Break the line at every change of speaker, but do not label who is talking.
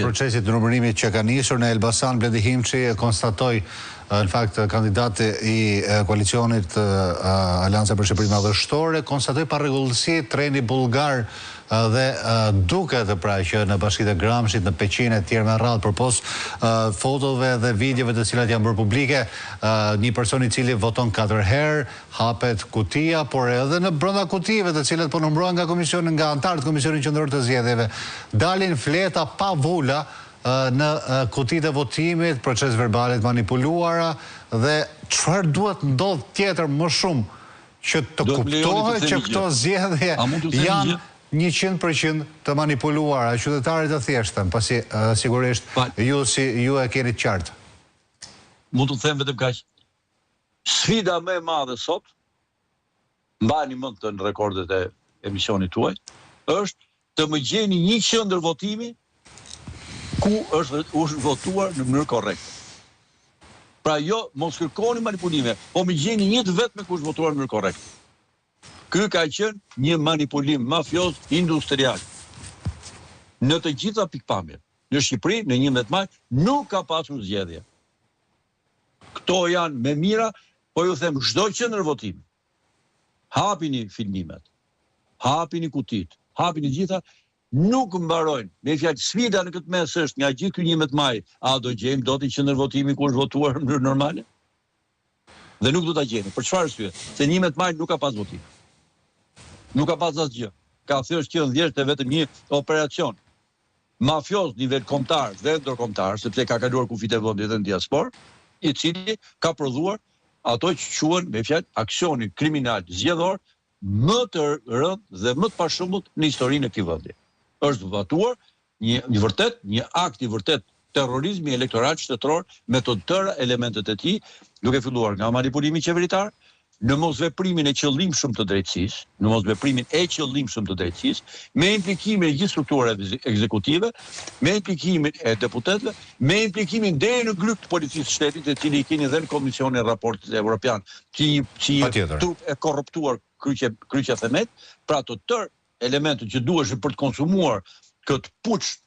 procesit të numërimit që ka nisur në Elbasan, Bledi Himçi konstatoi në fakt kandidati i koalicionit Aleanca për Shqipërinë Madhështore konstatoi parregullësi treni bullgar dhe duket pra që në Bashkitë e Gramshit, në Peqin e tjerë me radhë përpos fotove dhe videove të cilat janë bërë publike, një person i cili voton 4 herë, hapet kutia, por edhe në brenda kutive të cilat po numërohen nga antarët Komisionit Qendror të Zgjedhjeve, dalin fleta pa vula në kutitë e votimit, proces verbalet manipuluara dhe çfarë duhet ndodh tjetër më shumë që të kuptohet që këto zgjedhje janë 100% të manipuluara, qytetarit të thjeshtën, pasi sigurisht ju e keni të qartë.
Mund të them vetëm kaq. Sfida më e madhe sot, mbani mend në rekordet e emisionit tuaj, është të më gjeni një qendër votimi ku është votuar në mënyrë korrekte. Pra jo, mos kërkoni manipulime, po më gjeni një të vetme ku është votuar në mënyrë korrekte. Ky ka qenë një manipulim mafioz industrial. Në të gjitha pikpamjet. Në Shqipëri, në 11 maj, nuk ka pasur zgjedhje. Këto janë me mira, po ju them çdo qendër votimi. Hapini filmimet, hapini kutit, hapini gjitha, nuk mbarojnë. Me fjalë, sfida në këtë mes është nga gjithë ky 11 maj, a do gjejmë dot një qendër votimi ku është votuar në mënyrë normale? Dhe nuk do ta gjeni. Për çfarë arsye? Se 11 maj nuk ka pas votim. Nuk ka pas asgjë. Ka thjesht qenë thjesht vetëm një operacion mafioz nivel kombëtar dhe ndërkombëtar, sepse ka kaluar kufit e vendit në diasporë, i cili ka prodhuar ato që quhen me fjalë aksioni kriminal zgjedhor më të rëndë dhe më të pashëmbullt në historinë e këtij vendi. Është zbatuar një akt i vërtet terrorizmi elektoral shtetëror me të tëra elementet e tij, duke filluar nga manipulimi qeveritar, në mosveprimin e qëllimshëm të drejtësisë, me implikimin e gjithë strukturave ekzekutive, me implikimin e deputetëve, me implikimin deri në gryk të policisë së shtetit, e cili i keni dhe në Komisionin e Raportit Evropian, që trup e korruptuar kryqja themet, pra të tërë elementet që duheshin për të konsumuar këtë puç